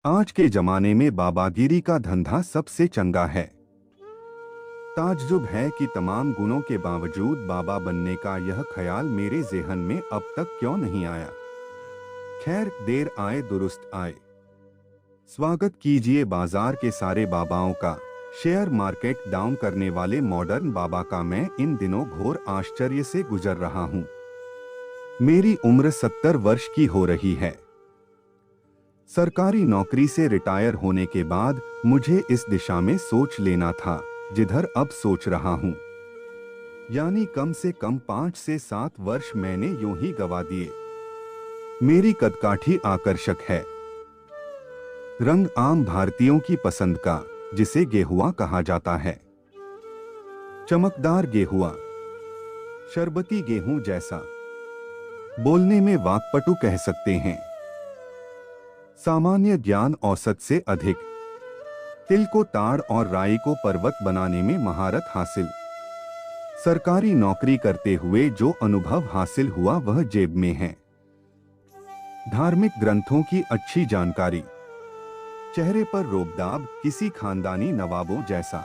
आज के जमाने में बाबागिरी का धंधा सबसे चंगा है। ताज्जुब है कि तमाम गुणों के बावजूद बाबा बनने का यह ख्याल मेरे ज़हन में अब तक क्यों नहीं आया। खैर, देर आए दुरुस्त आए। स्वागत कीजिए बाजार के सारे बाबाओं का। शेयर मार्केट डाउन करने वाले मॉडर्न बाबा का मैं इन दिनों घोर आश्चर्य से गुजर रहा हूँ। मेरी उम्र 70 वर्ष की हो रही है। सरकारी नौकरी से रिटायर होने के बाद मुझे इस दिशा में सोच लेना था जिधर अब सोच रहा हूं। यानी कम से कम 5 से 7 वर्ष मैंने यूं ही गवा दिए। मेरी कदकाठी आकर्षक है। रंग आम भारतीयों की पसंद का, जिसे गेहुआ कहा जाता है। चमकदार गेहुआ, शरबती गेहूं जैसा। बोलने में वाक्पटु कह सकते हैं। सामान्य ज्ञान औसत से अधिक। तिल को ताड़ और राई को पर्वत बनाने में महारत हासिल। सरकारी नौकरी करते हुए जो अनुभव हासिल हुआ वह जेब में है। धार्मिक ग्रंथों की अच्छी जानकारी। चेहरे पर रोबदाब, किसी खानदानी नवाबों जैसा।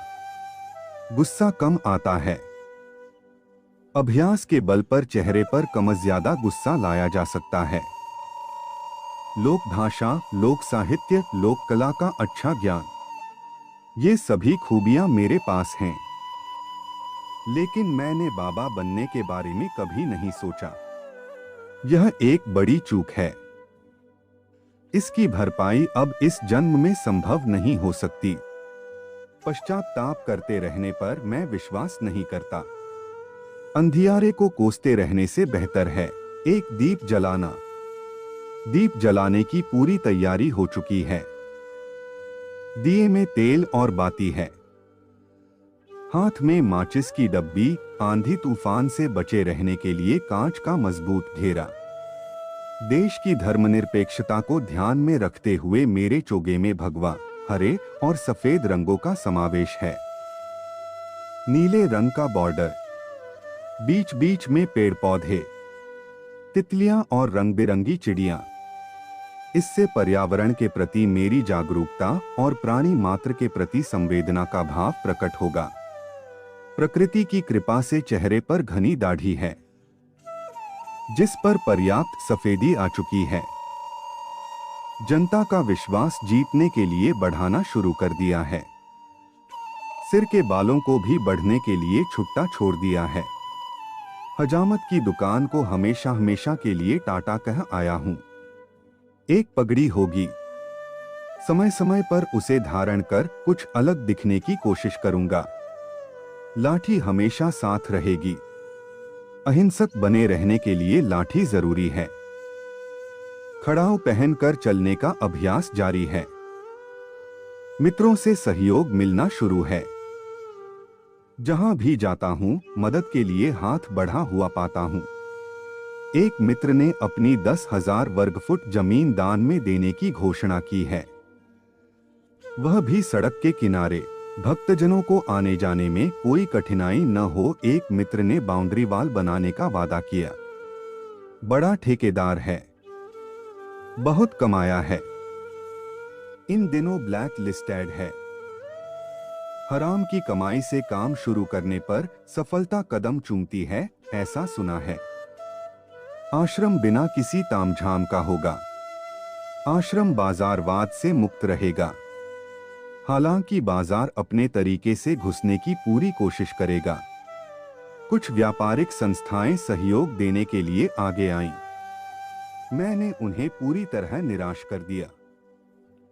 गुस्सा कम आता है। अभ्यास के बल पर चेहरे पर कम ज्यादा गुस्सा लाया जा सकता है। लोक भाषा, लोक साहित्य, लोक कला का अच्छा ज्ञान, ये सभी खूबियां मेरे पास हैं। लेकिन मैंने बाबा बनने के बारे में कभी नहीं सोचा। यह एक बड़ी चूक है। इसकी भरपाई अब इस जन्म में संभव नहीं हो सकती। पश्चाताप करते रहने पर मैं विश्वास नहीं करता। अंधियारे को कोसते रहने से बेहतर है एक दीप जलाना। दीप जलाने की पूरी तैयारी हो चुकी है। दिए में तेल और बाती है। हाथ में माचिस की डब्बी। आंधी तूफान से बचे रहने के लिए कांच का मजबूत घेरा। देश की धर्मनिरपेक्षता को ध्यान में रखते हुए मेरे चोगे में भगवा, हरे और सफेद रंगों का समावेश है। नीले रंग का बॉर्डर, बीच बीच में पेड़ पौधे, तितलियां और रंग बिरंगी चिड़ियां। इससे पर्यावरण के प्रति मेरी जागरूकता और प्राणी मात्र के प्रति संवेदना का भाव प्रकट होगा। प्रकृति की कृपा से चेहरे पर घनी दाढ़ी है, जिस पर पर्याप्त सफेदी आ चुकी है। जनता का विश्वास जीतने के लिए बढ़ाना शुरू कर दिया है। सिर के बालों को भी बढ़ने के लिए छुट्टा छोड़ दिया है। हजामत की दुकान को हमेशा हमेशा के लिए टाटा कह आया हूं। एक पगड़ी होगी। समय समय पर उसे धारण कर कुछ अलग दिखने की कोशिश करूंगा। लाठी हमेशा साथ रहेगी। अहिंसक बने रहने के लिए लाठी जरूरी है। खड़ाऊ पहनकर चलने का अभ्यास जारी है। मित्रों से सहयोग मिलना शुरू है। जहां भी जाता हूं, मदद के लिए हाथ बढ़ा हुआ पाता हूं। एक मित्र ने अपनी 10,000 वर्ग फुट जमीन दान में देने की घोषणा की है। वह भी सड़क के किनारे। भक्तजनों को आने जाने में कोई कठिनाई न हो, एक मित्र ने बाउंड्री वॉल बनाने का वादा किया। बड़ा ठेकेदार है, बहुत कमाया है। इन दिनों ब्लैक लिस्टेड है। हराम की कमाई से काम शुरू करने पर सफलता कदम चूमती है, ऐसा सुना है। आश्रम बिना किसी तामझाम का होगा। आश्रम बाजारवाद से मुक्त रहेगा। हालांकि बाजार अपने तरीके से घुसने की पूरी कोशिश करेगा। कुछ व्यापारिक संस्थाएं सहयोग देने के लिए आगे आईं। मैंने उन्हें पूरी तरह निराश कर दिया।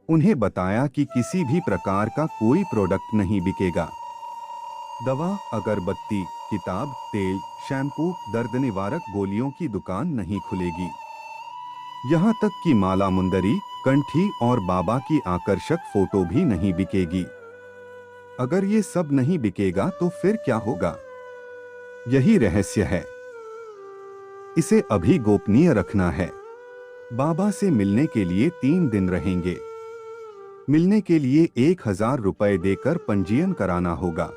उन्हें बताया कि किसी भी प्रकार का कोई प्रोडक्ट नहीं बिकेगा। दवा, अगरबत्ती, किताब, तेल, शैम्पू, दर्द निवारक गोलियों की दुकान नहीं खुलेगी। यहाँ तक कि माला मुंदरी, कंठी और बाबा की आकर्षक फोटो भी नहीं बिकेगी। अगर ये सब नहीं बिकेगा तो फिर क्या होगा? यही रहस्य है। इसे अभी गोपनीय रखना है। बाबा से मिलने के लिए 3 दिन रहेंगे। मिलने के लिए 1,000 रुपए देकर पंजीयन कराना होगा।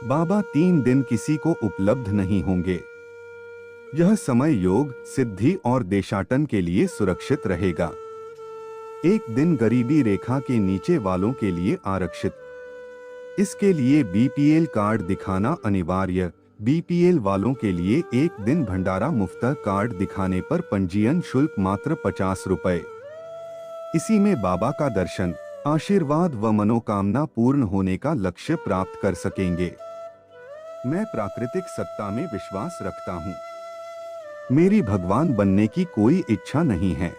बाबा 3 दिन किसी को उपलब्ध नहीं होंगे। यह समय योग, सिद्धि और देशाटन के लिए सुरक्षित रहेगा। एक दिन गरीबी रेखा के नीचे वालों के लिए आरक्षित। इसके लिए बीपीएल कार्ड दिखाना अनिवार्य। बीपीएल वालों के लिए एक दिन भंडारा मुफ्त कार्ड दिखाने पर पंजीयन शुल्क मात्र 50 रुपए। इसी में बाबा का दर्शन, आशीर्वाद व मनोकामना पूर्ण होने का लक्ष्य प्राप्त कर सकेंगे। मैं प्राकृतिक सत्ता में विश्वास रखता हूँ। मेरी भगवान बनने की कोई इच्छा नहीं है।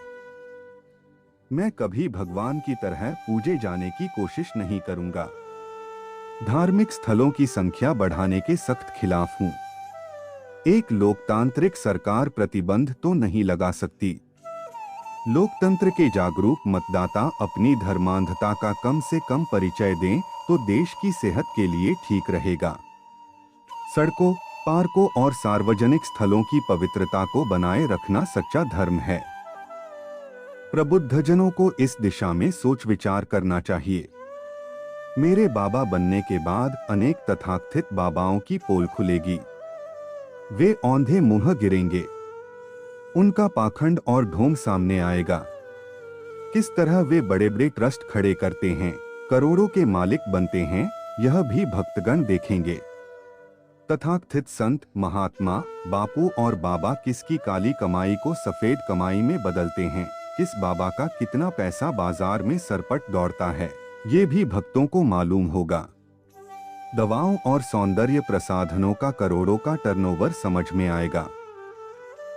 मैं कभी भगवान की तरह पूजे जाने की कोशिश नहीं करूंगा। धार्मिक स्थलों की संख्या बढ़ाने के सख्त खिलाफ हूं। एक लोकतांत्रिक सरकार प्रतिबंध तो नहीं लगा सकती। लोकतंत्र के जागरूक मतदाता अपनी धर्मांधता का कम से कम परिचय दें तो देश की सेहत के लिए ठीक रहेगा। सड़कों, पार्कों और सार्वजनिक स्थलों की पवित्रता को बनाए रखना सच्चा धर्म है। प्रबुद्धजनों को इस दिशा में सोच विचार करना चाहिए। मेरे बाबा बनने के बाद अनेक तथाकथित बाबाओं की पोल खुलेगी। वे औंधे मुंह गिरेंगे। उनका पाखंड और ढोंग सामने आएगा। किस तरह वे बड़े बड़े ट्रस्ट खड़े करते हैं, करोड़ों के मालिक बनते हैं, यह भी भक्तगण देखेंगे। तथाकथित संत, महात्मा, बापू और बाबा किसकी काली कमाई को सफेद कमाई में बदलते हैं, किस बाबा का कितना पैसा बाजार में सरपट दौड़ता है, ये भी भक्तों को मालूम होगा। दवाओं और सौंदर्य प्रसाधनों का करोड़ों का टर्नओवर समझ में आएगा।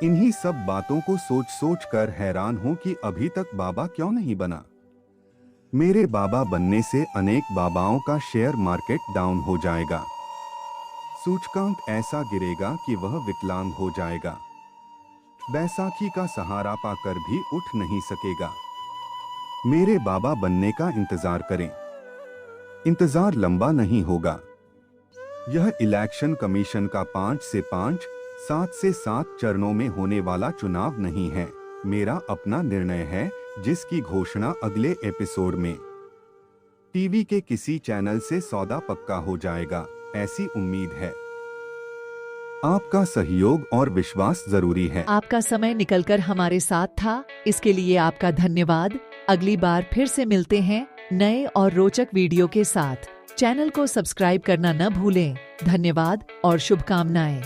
इन्हीं सब बातों को सोच सोच कर हैरान हूं कि अभी तक बाबा क्यों नहीं बना। मेरे बाबा बनने से अनेक बाबाओं का शेयर मार्केट डाउन हो जाएगा। सूचकांक ऐसा गिरेगा कि वह विकलांग हो जाएगा। बैसाखी का सहारा पाकर भी उठ नहीं सकेगा। मेरे बाबा बनने का इंतजार करें। इंतजार लंबा नहीं होगा। यह इलेक्शन कमीशन का 5 से 5, 7 से 7 चरणों में होने वाला चुनाव नहीं है। मेरा अपना निर्णय है, जिसकी घोषणा अगले एपिसोड में टीवी के किसी चैनल से सौदा पक्का हो जाएगा, ऐसी उम्मीद है। आपका सहयोग और विश्वास जरूरी है। आपका समय निकलकर हमारे साथ था, इसके लिए आपका धन्यवाद। अगली बार फिर से मिलते हैं नए और रोचक वीडियो के साथ। चैनल को सब्सक्राइब करना न भूलें। धन्यवाद और शुभकामनाएं।